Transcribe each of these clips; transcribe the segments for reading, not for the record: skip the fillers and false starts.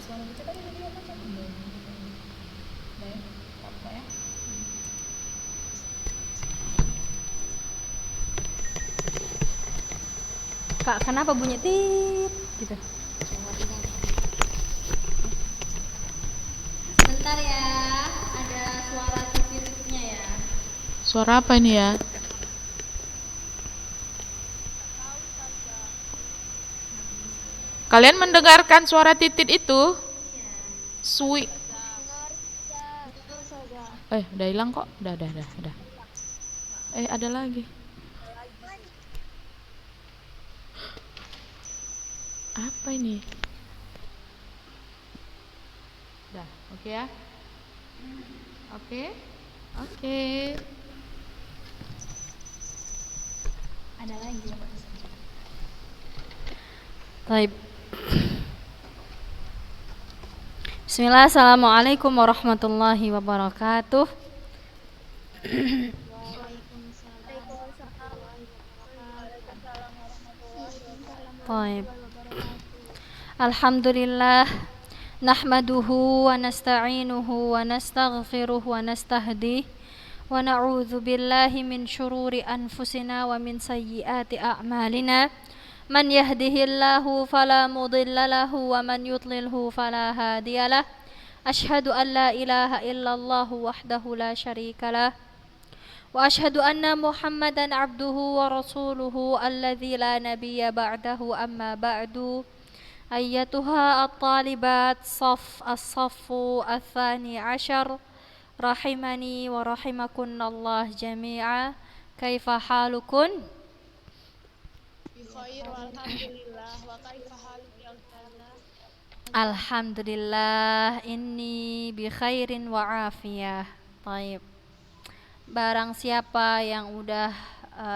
suara kita tadi udah kelihatan kan? Udah ya, apa ya? Kak, kenapa bunyi tit gitu? Sebentar ya, ada suara titiknya ya. Suara apa ini ya? Kalian mendengarkan suara titit itu? Sui. Udah hilang kok. Udah. Ada lagi. Apa ini? Udah, oke ya? Oke. Ada lagi ya, Pak. Baik. Bismillah, assalamualaikum warahmatullahi wabarakatuh. Baik. Alhamdulillah, nahmaduhu wa nasta'inuhu wa nastaghfiruh wa nastahdih wa na'udzu billahi min syururi anfusina wa min sayyiati a'malina. Man yahdihillahu fala mudilla lahu wa man yudlilhu fala hadiyalah. Ashhadu an la ilaha illallah wahdahu la syarika lah wa ashhadu anna Muhammadan abduhu wa rasuluhu alladzi la nabiyya ba'dahu amma ba'du. أيتها الطالبات الصف الثاني عشر رحمني ورحمكن الله جميعا. كيف حالكن؟ بخير والحمد لله وكيف حالك يا أستاذة؟ Alhamdulillah, inni bi khairin wa afiyah. Taib. Barang siapa yang udah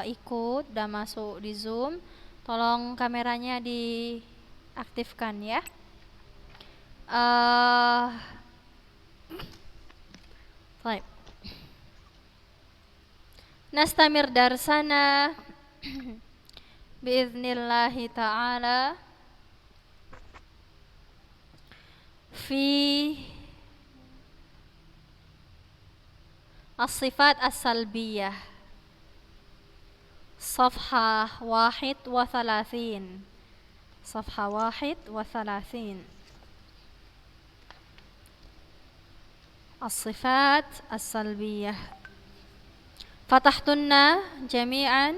ikut dan masuk di Zoom, tolong kameranya diaktifkan ya. Baik. Nastamir darsana biiznillahi ta'ala fi as-sifat as-salbiyah صفحة 31 صفحة 31 الصفات السلبية. فتحتن جميعا؟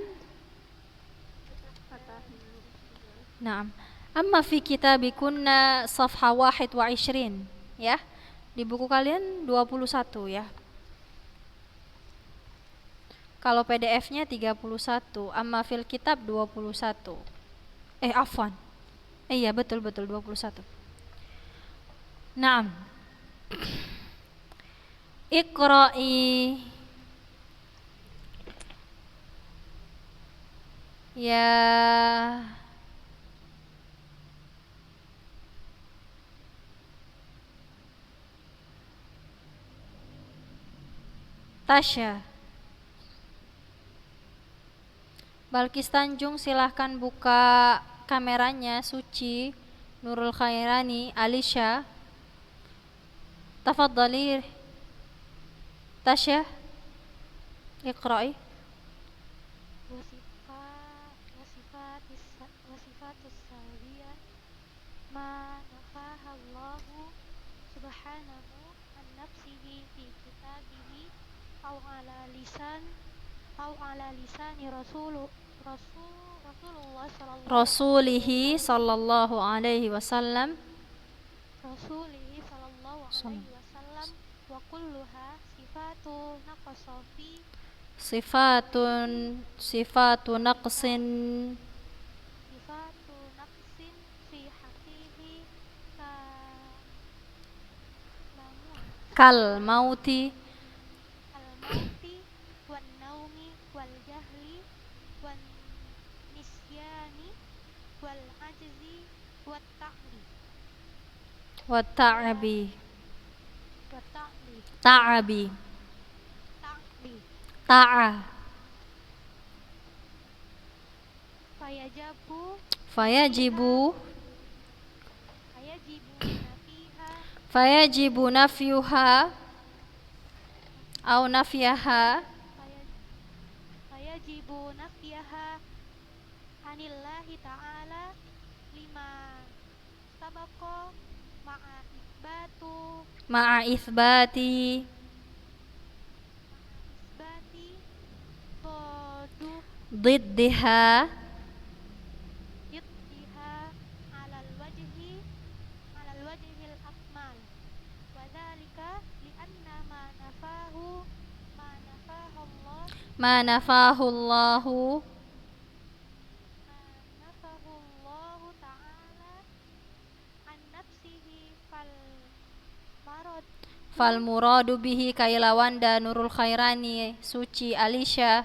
نعم. أما في كتابكن صفحة 21 ya. Di buku kalian 21 ya. Kalau PDF-nya 31, amma fil kitab 21. Afwan. Iya, betul 21. Naam. Iqra'i ya Tasya. Balkis Tanjung, silahkan buka kameranya. Suci, Nurul Khairani, Alisha, tafadhali. Tasya, iqra'i. wasifatus salbiyah ma nafahallahu subhanahu an nafsihi fi kitabihi au ala lisani Rasulihi sallallahu alaihi wasallam. wa kulluha Sifatu naqsin fi haqihi kal mauti al-mauti wan naumi wal jahli wan nisyani wal ajzi wat ta'li wa ta'abi wat ta'li ta'abi ta'li ta'a fayajabu fayajibu nafi fayajibu nafyuha au nafyaha fayajibu nafyaha anillahi ta'ala lima sabaqa ma'a itsbati todu diddiha yudhiha alal wajhil akmal wa dzalika li'anna ma nafahu Allahu ta'ala an nafsihi marad fal muradu bihi Kailawanda Nurul Khairani Suci Alisha.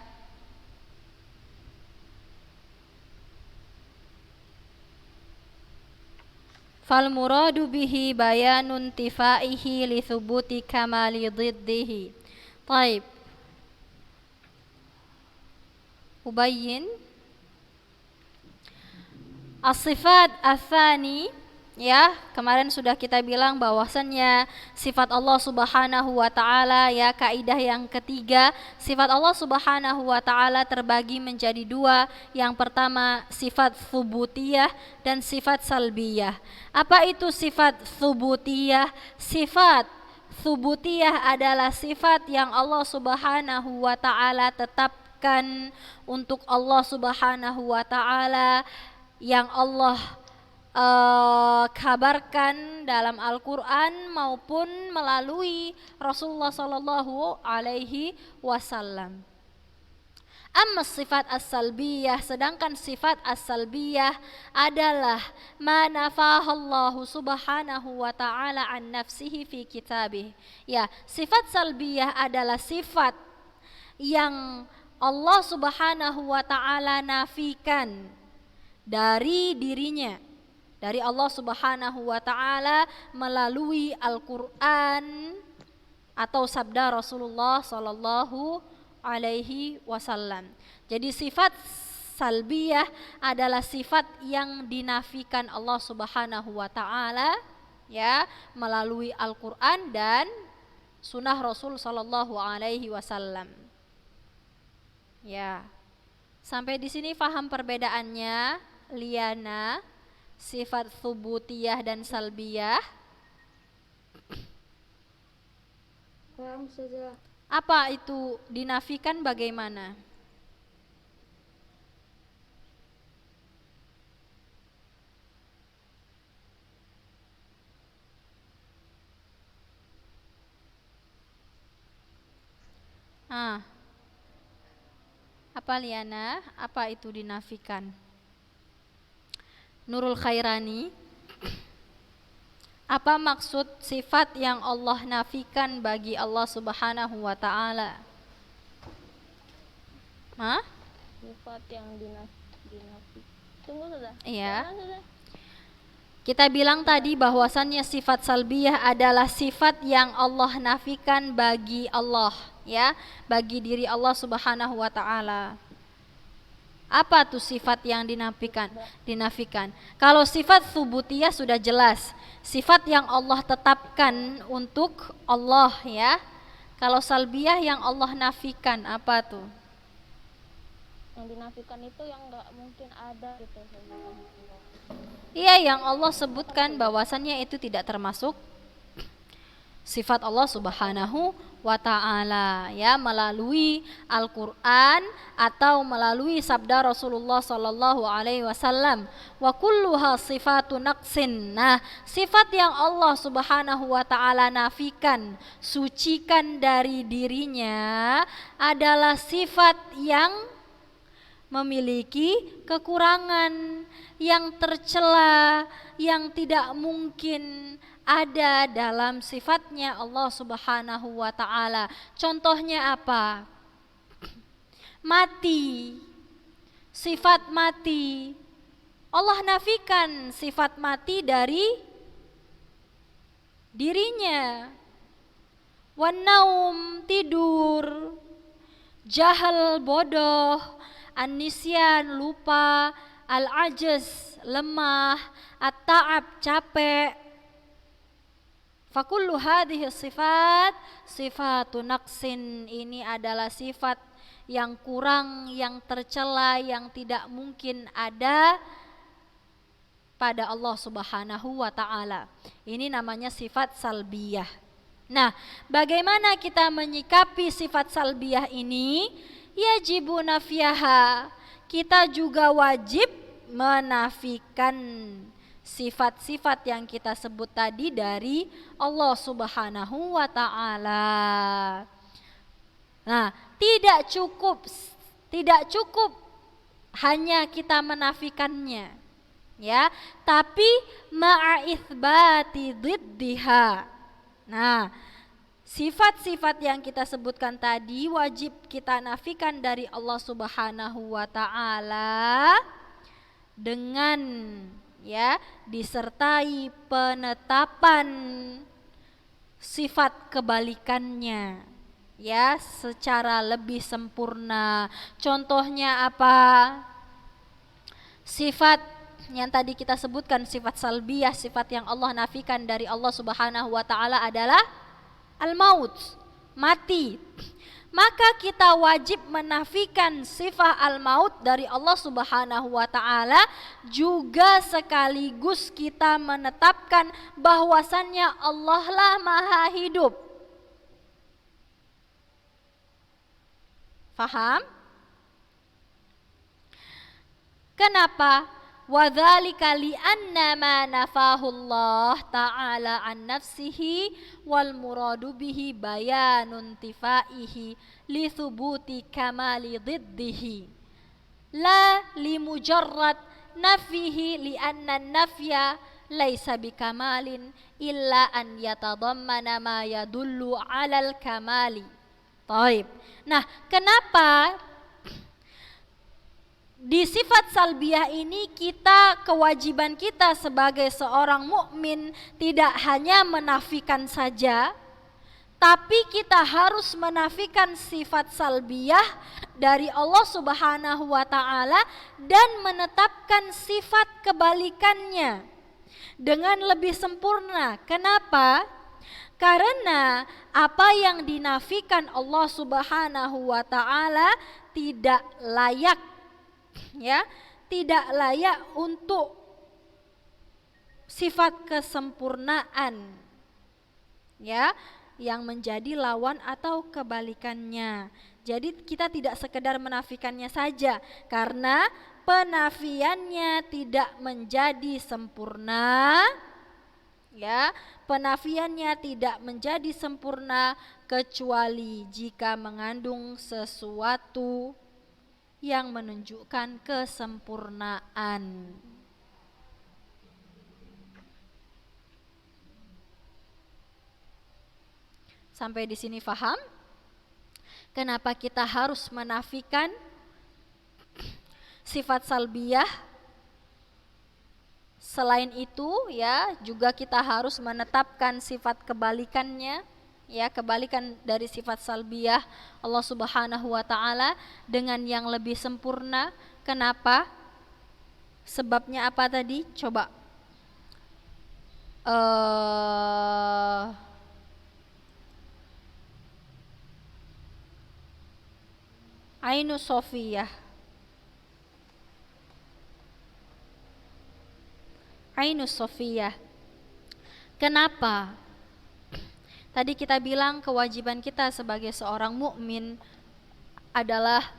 Fal muradu bihi bayanun tifaihi li thubuti kamali diddihi. Taib. Ubayyin as-sifat ats-tsani, ya, kemarin sudah kita bilang bahwasannya sifat Allah Subhanahu wa taala, ya, kaidah yang ketiga, sifat Allah Subhanahu wa taala terbagi menjadi dua. Yang pertama sifat tsubutiyah dan sifat salbiyah. Apa itu sifat tsubutiyah? Sifat tsubutiyah adalah sifat yang Allah Subhanahu wa taala tetapkan untuk Allah Subhanahu wa taala, yang Allah kabarkan dalam Al-Quran maupun melalui Rasulullah Sallallahu Alaihi Wasallam. Amma sifat as-salbiyah, sedangkan sifat as-salbiyah adalah ma nafahallahu subhanahu wa ta'ala an nafsihi fi kitabih. Ya, sifat salbiyah adalah sifat yang Allah Subhanahu wa ta'ala nafikan dari dirinya, dari Allah Subhanahu wa ta'ala melalui Al-Quran atau sabda Rasulullah Sallallahu Alaihi Wasallam. Jadi sifat salbiyah adalah sifat yang dinafikan Allah Subhanahu wa ta'ala, ya, melalui Al-Quran dan sunnah Rasul Sallallahu Alaihi Wasallam. Ya, sampai di sini paham perbedaannya, Liana, sifat tsubutiyah dan salbiyah? Paham saja. Apa itu dinafikan bagaimana? Apa Liana? Apa itu dinafikan? Nurul Khairani, apa maksud sifat yang Allah nafikan bagi Allah Subhanahu wa ta'ala? sifat yang dinafi. Tunggu sudah. Iya. Kita bilang tadi bahwasannya sifat salbiyah adalah sifat yang Allah nafikan bagi Allah, ya, bagi diri Allah Subhanahu wa ta'ala. Apa tuh sifat yang dinafikan? Kalau sifat tsubutiyah sudah jelas, sifat yang Allah tetapkan untuk Allah, ya. Kalau salbiyah yang Allah nafikan, apa tuh? Yang dinafikan itu yang nggak mungkin ada gitu. Iya, yang Allah sebutkan bahwasannya itu tidak termasuk sifat Allah Subhanahu wa ta'ala, ya, melalui Al-Quran atau melalui sabda Rasulullah Sallallahu Alaihi Wasallam. Wa kulluha sifatu naqsin. Nah, sifat yang Allah Subhanahu wa ta'ala nafikan, sucikan dari dirinya adalah sifat yang memiliki kekurangan, yang tercela, yang tidak mungkin ada dalam sifatnya Allah Subhanahu wa ta'ala. Contohnya apa? Mati, sifat mati. Allah nafikan sifat mati dari dirinya. Wan-naum, tidur. Jahal, bodoh. An-nisyan, lupa. Al-ajaz, lemah. At-ta'ab, capek. Fakullu hadhihi sifat sifatun naqsin, ini adalah sifat yang kurang, yang tercela, yang tidak mungkin ada pada Allah Subhanahu wa taala. Ini namanya sifat salbiyah. Nah, bagaimana kita menyikapi sifat salbiyah ini? Yajibu nafyaha. Kita juga wajib menafikan sifat-sifat yang kita sebut tadi dari Allah Subhanahu wa taala. Nah, tidak cukup hanya kita menafikannya, ya, tapi ma'ithbati diddiha. Nah, sifat-sifat yang kita sebutkan tadi wajib kita nafikan dari Allah Subhanahu wa taala dengan, ya, disertai penetapan sifat kebalikannya, ya, secara lebih sempurna. Contohnya apa? Sifat yang tadi kita sebutkan, sifat salbiyah, sifat yang Allah nafikan dari Allah Subhanahu wa taala adalah al-maut, mati. Maka kita wajib menafikan sifat al-maut dari Allah Subhanahu wa taala, juga sekaligus kita menetapkan bahwasannya Allah lah Maha Hidup. Faham? Kenapa? Wadzalika li'anna ma nafahu Allah ta'ala an nafsihi wal muradu bihi bayanun tifaihi li thubuti kamali diddihi la li mujarrad nafihi li'anna nafya laisa bikamalin illa an yatadammana ma yadullu alal kamali. Taib. Nah, kenapa di sifat salbiyah ini kewajiban kita sebagai seorang mukmin tidak hanya menafikan saja, tapi kita harus menafikan sifat salbiyah dari Allah Subhanahu wa taala dan menetapkan sifat kebalikannya dengan lebih sempurna. Kenapa? Karena apa yang dinafikan Allah Subhanahu wa taala tidak layak, ya, tidak layak untuk sifat kesempurnaan, ya, yang menjadi lawan atau kebalikannya. Jadi kita tidak sekedar menafikannya saja, karena penafiannya tidak menjadi sempurna, ya, penafiannya tidak menjadi sempurna kecuali jika mengandung sesuatu yang menunjukkan kesempurnaan. Sampai di sini paham? Kenapa kita harus menafikan sifat salbiyah? Selain itu, ya, juga kita harus menetapkan sifat kebalikannya, ya, kebalikan dari sifat salbiyah Allah Subhanahu wa taala dengan yang lebih sempurna. Kenapa? Sebabnya apa tadi? Coba Ainus Sofiyah. Ainus Sofiyah. Kenapa? Tadi kita bilang kewajiban kita sebagai seorang mukmin adalah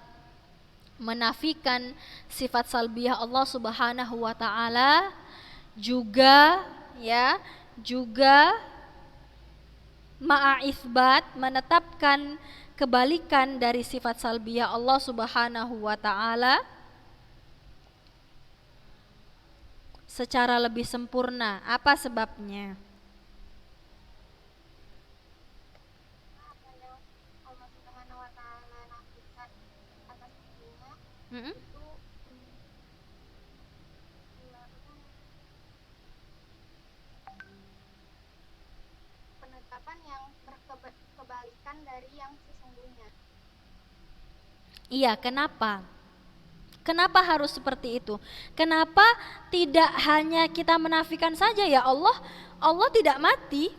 menafikan sifat salbiyah Allah Subhanahu wa taala, juga, ya, juga ma'isbat, menetapkan kebalikan dari sifat salbiyah Allah Subhanahu wa taala secara lebih sempurna. Apa sebabnya? Allah Subhanahu wa taala nafikan atas dirinya itu penetapan yang berkebalikan dari yang sesungguhnya. Iya, kenapa? Kenapa harus seperti itu? Kenapa tidak hanya kita menafikan saja, ya Allah tidak mati,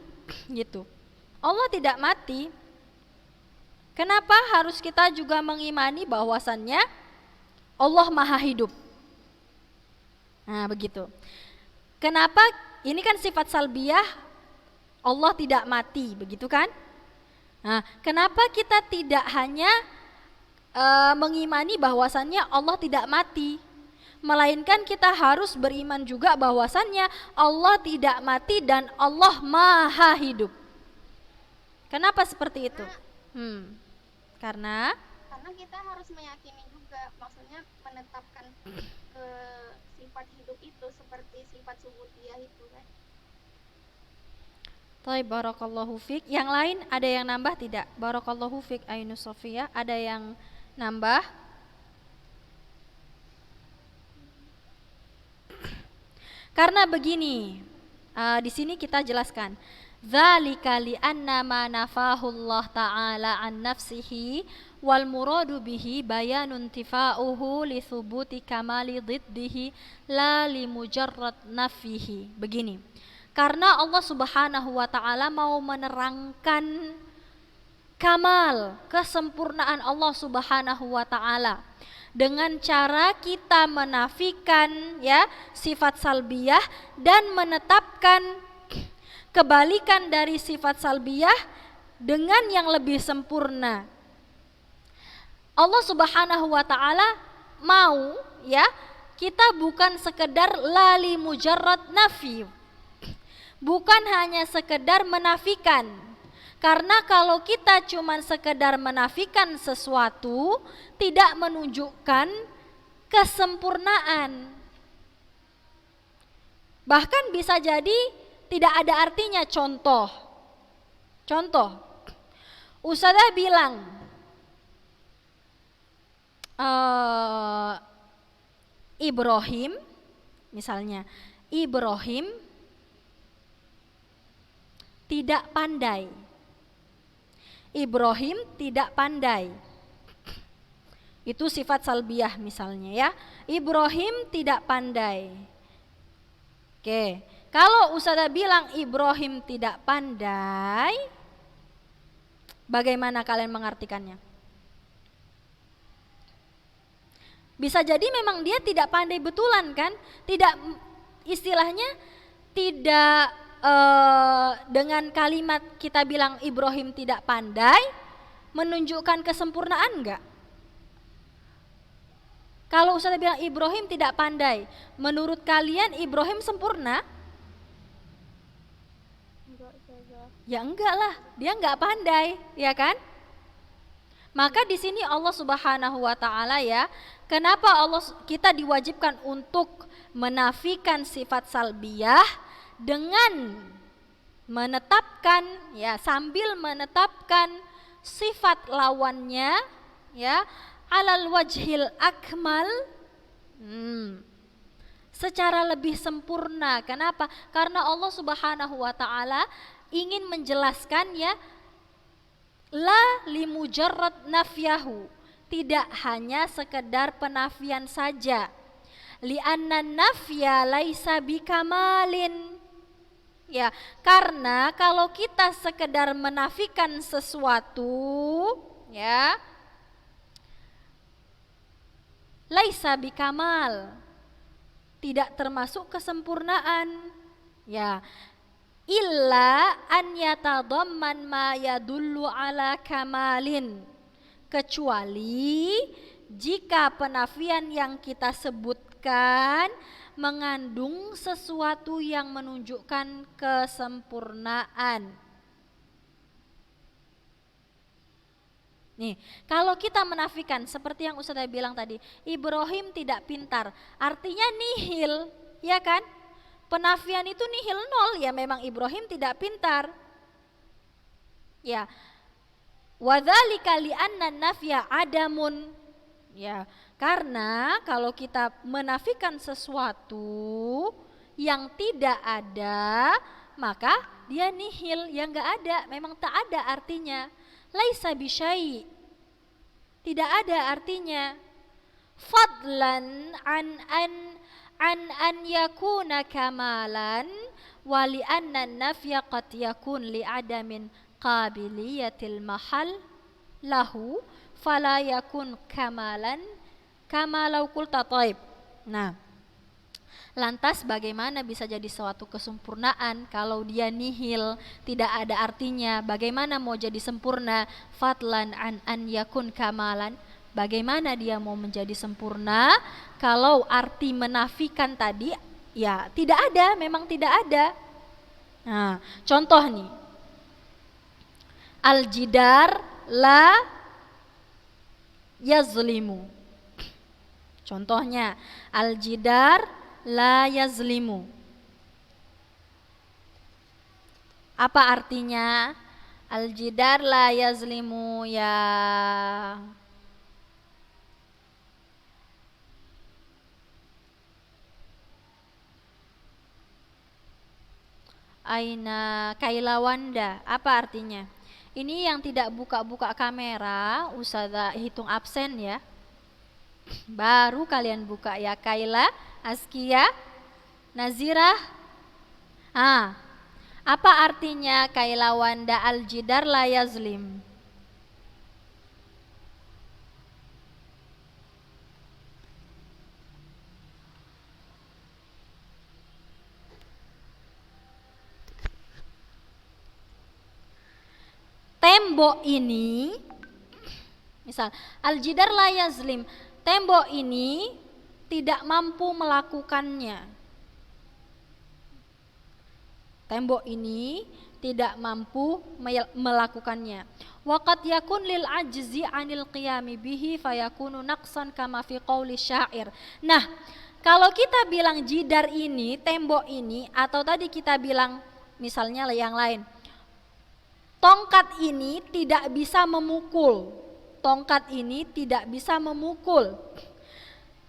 Gitu. Allah tidak mati. Kenapa harus kita juga mengimani bahwasannya Allah maha hidup? Nah, begitu. Kenapa? Ini kan sifat salbiyah, Allah tidak mati, begitu kan? Nah, kenapa kita tidak hanya mengimani bahwasannya Allah tidak mati, melainkan kita harus beriman juga bahwasannya Allah tidak mati dan Allah maha hidup. Kenapa seperti itu? Karena kita harus meyakini juga, maksudnya menetapkan sifat hidup itu seperti sifat subutiyah itu kan. Baik, barakallahu fik. Yang lain ada yang nambah tidak? Barakallahu fik Ainus Sofia, ada yang nambah? Karena begini, di sini kita jelaskan, dzalika li'anna ma nafahu Allah ta'ala an nafsihi wal muradu bihi bayanun tifa'uhu li thubuti kamali dhiddihi la li mujarrad nafihi. Begini, karena Allah Subhanahu wa ta'ala mau menerangkan kamal, kesempurnaan Allah Subhanahu wa ta'ala dengan cara kita menafikan ya sifat salbiyah dan menetapkan kebalikan dari sifat salbiyah dengan yang lebih sempurna. Allah Subhanahu wa ta'ala mau ya kita bukan sekedar lali mujarrad nafi, bukan hanya sekedar menafikan. Karena kalau kita cuma sekedar menafikan sesuatu, tidak menunjukkan kesempurnaan. Bahkan bisa jadi tidak ada artinya. Contoh, Ustazah bilang, Ibrahim, misalnya, Ibrahim tidak pandai. Ibrahim tidak pandai. Itu sifat salbiyah misalnya ya. Ibrahim tidak pandai. Oke, kalau Ustazah bilang Ibrahim tidak pandai, bagaimana kalian mengartikannya? Bisa jadi memang dia tidak pandai betulan kan? Tidak, istilahnya tidak dengan kalimat kita bilang Ibrahim tidak pandai menunjukkan kesempurnaan enggak? Kalau Ustazah bilang Ibrahim tidak pandai, menurut kalian Ibrahim sempurna? Enggak, Ustazah. Ya enggak lah, dia enggak pandai, ya kan? Maka di sini Allah Subhanahu wa ta'ala ya, kenapa kita diwajibkan untuk menafikan sifat salbiyah dengan menetapkan ya, sambil menetapkan sifat lawannya ya alal wajhil akmal, secara lebih sempurna. Kenapa? Karena Allah Subhanahu wa ta'ala ingin menjelaskan ya, la limujarrad nafyahu, tidak hanya sekedar penafian saja. Li'anna nafya laisa bikamalin. Ya, karena kalau kita sekedar menafikan sesuatu ya, laisa bikamal, tidak termasuk kesempurnaan. Ya, illa an yatadamman ma yadullu ala kamalin, kecuali jika penafian yang kita sebutkan mengandung sesuatu yang menunjukkan kesempurnaan. Nih, kalau kita menafikan seperti yang Ustazah bilang tadi, Ibrahim tidak pintar, artinya nihil, ya kan? Penafian itu nihil, nol, ya memang Ibrahim tidak pintar. Ya. Wadzalika li'anna nafya adamun. Ya, karena kalau kita menafikan sesuatu yang tidak ada, maka dia nihil, yang enggak ada, memang tak ada artinya. Laisa bisyai, tidak ada artinya. Fadlan an yakuna kamalan wa li anna an-nafya qad yakun li adamin qabiliyatil mahal lahu fala yakun kamalan kama law qulta taib. Nah, lantas bagaimana bisa jadi suatu kesempurnaan kalau dia nihil, tidak ada artinya? Bagaimana mau jadi sempurna? Fadlan an yakun kamalan. Bagaimana dia mau menjadi sempurna kalau arti menafikan tadi ya tidak ada, memang tidak ada. Nah, contoh nih. Al-jidar la yazlimu. Contohnya, al-jidar la yazlimu. Apa artinya? Al-jidar la yazlimu ya Aina Kailawanda. Apa artinya? Ini yang tidak buka-buka kamera, Ustazah hitung absen ya. Baru kalian buka ya. Kaila, Askia, Nazirah. Apa artinya Kailawanda al-jidar la yazlim? Tembok ini, misal al-jidar la yazlim, tembok ini tidak mampu melakukannya. Tembok ini tidak mampu melakukannya. Waqad yakun lil ajzi anil qiyami bihi fayakunu naqsan kama fi qauli syair. Nah, kalau kita bilang jidar ini, tembok ini, atau tadi kita bilang misalnya yang lain, tongkat ini tidak bisa memukul. Tongkat ini tidak bisa memukul.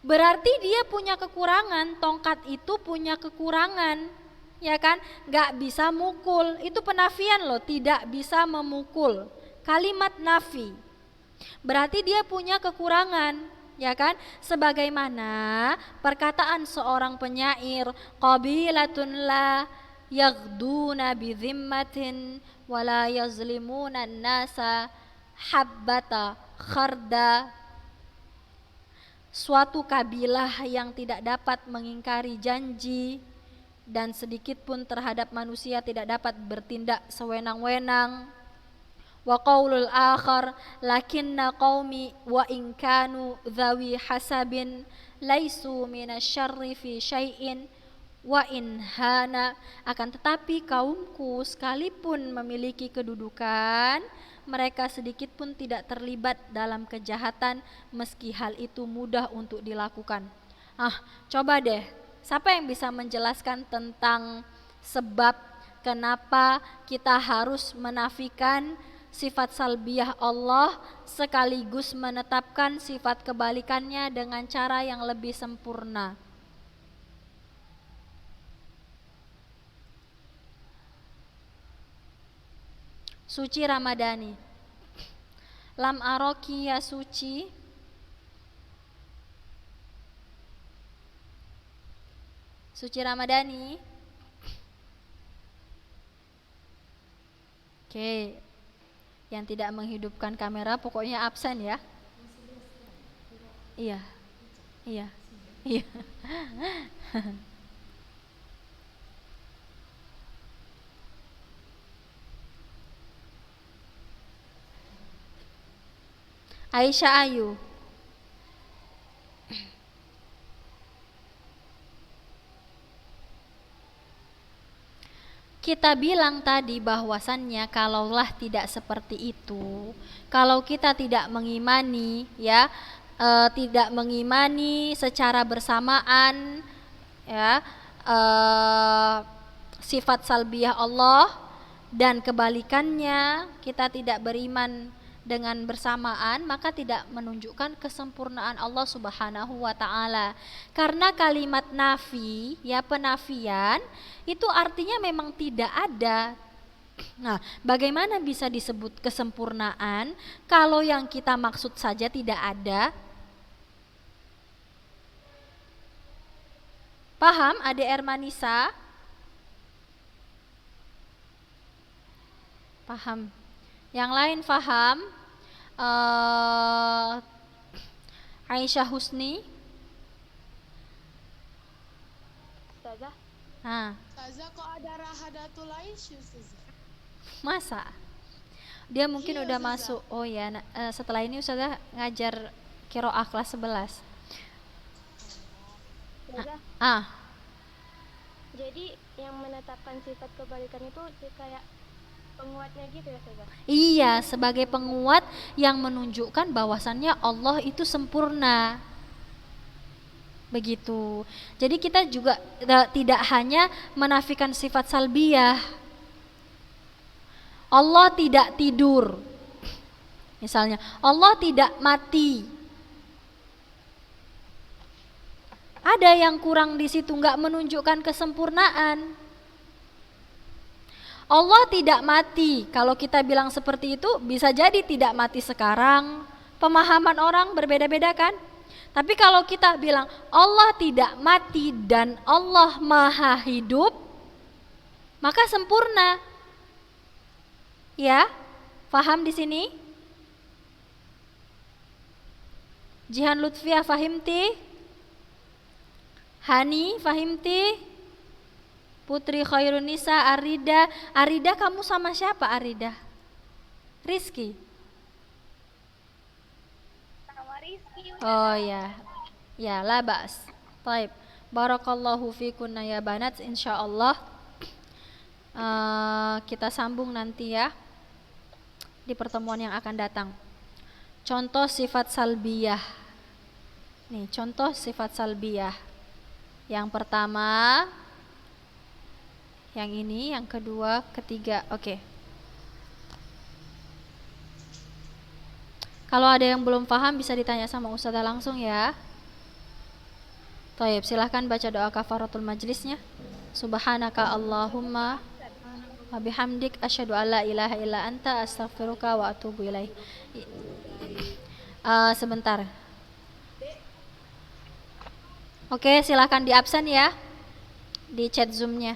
Berarti dia punya kekurangan, tongkat itu punya kekurangan. Ya kan? Gak bisa mukul. Itu penafian loh, tidak bisa memukul. Kalimat nafi. Berarti dia punya kekurangan, ya kan? Sebagaimana perkataan seorang penyair, qabilatun la yaghduna bi dhimmatin wala yazlimuna an-nasa habbata kharda. Suatu kabilah yang tidak dapat mengingkari janji dan sedikit pun terhadap manusia tidak dapat bertindak sewenang-wenang. Wa qaulul akhar lakinna qaumi wa in kanu dhawi hasabin laisu minasyarri fi syai'in wa in hana. Akan tetapi kaumku sekalipun memiliki kedudukan, mereka sedikit pun tidak terlibat dalam kejahatan meski hal itu mudah untuk dilakukan. Coba deh, siapa yang bisa menjelaskan tentang sebab kenapa kita harus menafikan sifat salbiyah Allah sekaligus menetapkan sifat kebalikannya dengan cara yang lebih sempurna? Suci Ramadhani. Lam aroki ya suci. Suci Ramadhani. Oke. Yang tidak menghidupkan kamera pokoknya absen ya. Iya. Iya. Iya. Aisyah Ayu. Kita bilang tadi bahwasannya kalaulah tidak seperti itu, kalau kita tidak mengimani ya, tidak mengimani secara bersamaan ya sifat salbiyah Allah dan kebalikannya kita tidak beriman dengan bersamaan, maka tidak menunjukkan kesempurnaan Allah Subhanahu wa taala. Karena kalimat nafi, ya penafian, itu artinya memang tidak ada. Nah, bagaimana bisa disebut kesempurnaan kalau yang kita maksud saja tidak ada? Paham Ade Ermanisa? Paham. Yang lain paham? Aisyah Husni? Ustazah. Nah, Ustazah kok ada rahadatul Aisyah Ustazah? masa? Dia mungkin Iya, udah Ustazah. masuk. Oh ya, setelah ini Ustazah ngajar Qiraah kelas 11. Ustazah, Ah, jadi yang menetapkan sifat kebalikan itu kayak penguatnya gitu ya Ustazah? iya, sebagai penguat yang menunjukkan bahwasannya Allah itu sempurna. Begitu. Jadi kita juga tidak hanya menafikan sifat salbiyah. Allah tidak tidur. Misalnya, Allah tidak mati. Ada yang kurang di situ, nggak menunjukkan kesempurnaan. Allah tidak mati. Kalau kita bilang seperti itu, bisa jadi tidak mati sekarang. Pemahaman orang berbeda-beda kan? Tapi kalau kita bilang Allah tidak mati dan Allah maha hidup, maka sempurna. Ya, paham di sini? Jihan Lutfiah fahimti? Hani fahimti? Putri Khairunisa, Arida. Arida kamu sama siapa Arida? Rizky. Sama Rizky. Oh ya. Ya, labas. Baik. Barakallahu fikunna ya banat, insyaallah. Kita sambung nanti ya di pertemuan yang akan datang. Contoh sifat salbiyah. Nih, contoh sifat salbiyah. Yang pertama, yang ini, yang kedua, ketiga. Oke. Kalau ada yang belum paham bisa ditanya sama Ustazah langsung ya. Taib, silahkan baca doa kafaratul majlisnya. Subhanaka Allahumma wa bihamdik asyhadu alla ilaha illa anta astaghfiruka wa atubu ilaik. Sebentar. Oke, silahkan di absen ya di chat Zoom-nya.